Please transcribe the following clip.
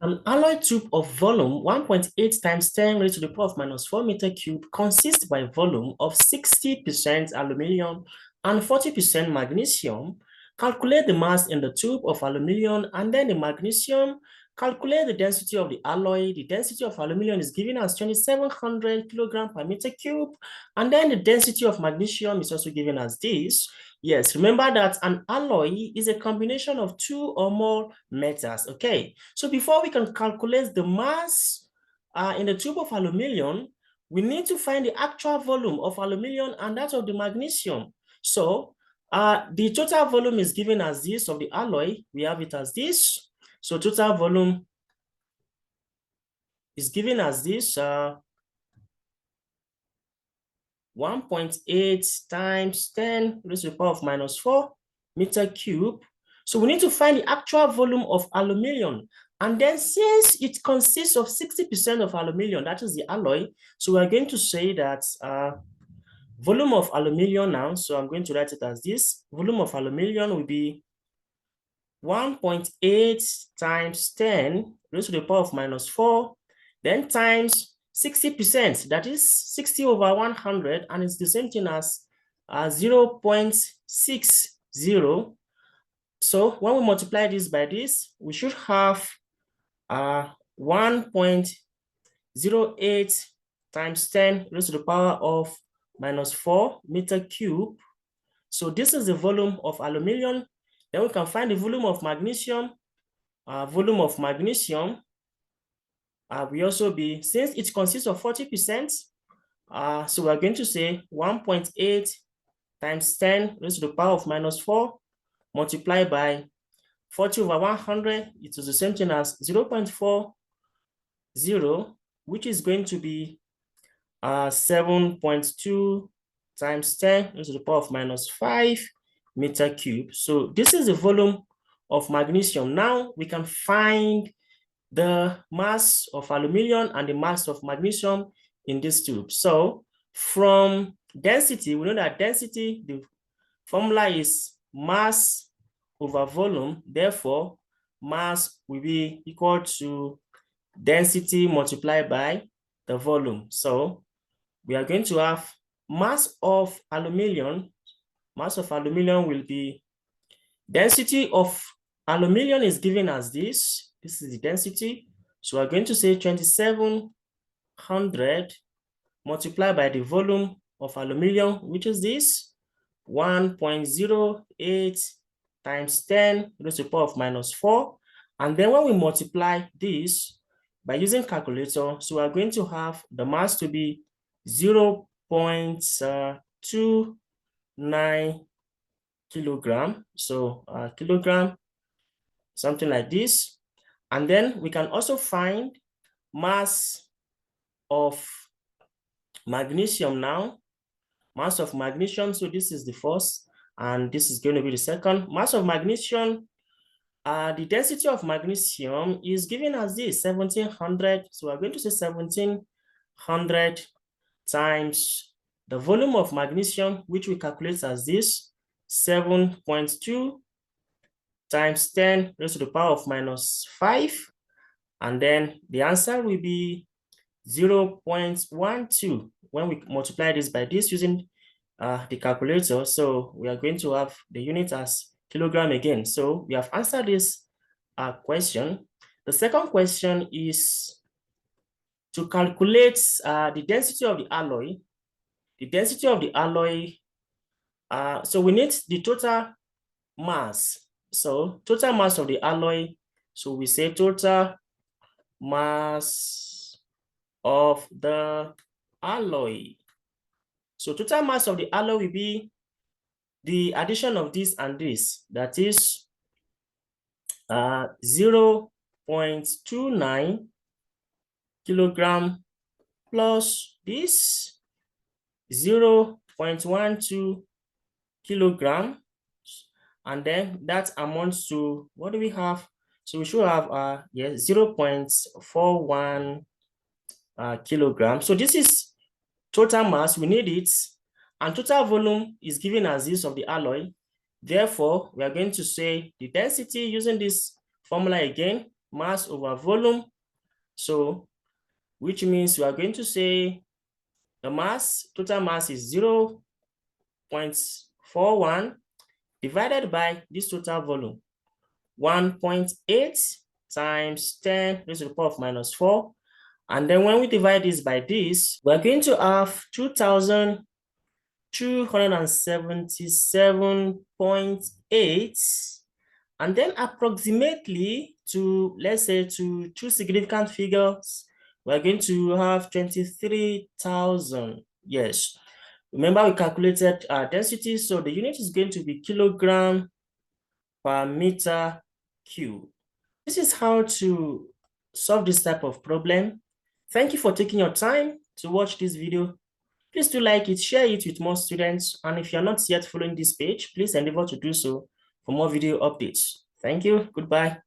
An alloy tube of volume 1.8 times 10 raised to the power of minus 4 meter cube consists by volume of 60% aluminum and 40% magnesium. Calculate the mass in the tube of aluminum and then the magnesium. Calculate the density of the alloy. The density of aluminum is given as 2700 kilogram per meter cube. And then the density of magnesium is also given as this. Yes, remember that an alloy is a combination of two or more metals. Okay, so before we can calculate the mass in the tube of aluminum, we need to find the actual volume of aluminum and that of the magnesium. So the total volume is given as this of the alloy. We have it as this. So total volume is given as this 1.8 times 10 raised to the power of minus 4 meter cube. So we need to find the actual volume of aluminum. And then since it consists of 60% of aluminum, that is the alloy, so we're going to say that volume of aluminum now, so I'm going to write it as this. Volume of aluminum will be 1.8 times 10 raised to the power of minus 4, then times 60%, that is 60 over 100, and it's the same thing as 0.60. So when we multiply this by this, we should have 1.08 times 10 raised to the power of minus 4 meter cube. So this is the volume of aluminum. Then we can find the volume of magnesium. Volume of magnesium will also be, since it consists of 40%, so we're going to say 1.8 times 10 raised to the power of minus 4 multiplied by 40 over 100. It is the same thing as 0.40, which is going to be 7.2 times 10 raised to the power of minus 5 meter cube. So this is the volume of magnesium. Now we can find the mass of aluminum and the mass of magnesium in this tube. So from density, we know that density, the formula is mass over volume. Therefore, mass will be equal to density multiplied by the volume. So we are going to have mass of aluminum. Mass of aluminum will be, density of aluminum is given as this. This is the density. So we're going to say 2700 multiplied by the volume of aluminum, which is this 1.08 times 10 raised to the power of minus 4. And then when we multiply this by using calculator, so we're going to have the mass to be 0.29 kilogram. So kilogram, something like this. And then we can also find mass of magnesium now. Mass of magnesium, so this is the first, and this is going to be the second. Mass of magnesium, the density of magnesium is given as this, 1700. So we're going to say 1700 times the volume of magnesium, which we calculate as this, 7.2 times 10 raised to the power of minus 5. And then the answer will be 0.12 when we multiply this by this using the calculator. So we are going to have the unit as kilogram again. So we have answered this question. The second question is to calculate the density of the alloy. The density of the alloy, so we need the total mass. So total mass of the alloy, so we say total mass of the alloy. So total mass of the alloy will be the addition of this and this, that is 0.29 kilogram plus this 0.12 kilogram, and then that amounts to, what do we have? So we should have 0.41 kilogram. So this is total mass, we need it, and total volume is given as this of the alloy. Therefore, we are going to say the density using this formula again, mass over volume. So, which means we are going to say the total mass is 0.41 divided by this total volume, 1.8 times 10 raised to the power of minus 4. And then when we divide this by this, we're going to have 2,277.8. And then approximately to, let's say, to two significant figures, we're going to have 23,000. Yes. Remember, we calculated density, so the unit is going to be kilogram per meter cube. This is how to solve this type of problem. Thank you for taking your time to watch this video. Please do like it, share it with more students, and if you're not yet following this page, please endeavor to do so for more video updates. Thank you. Goodbye.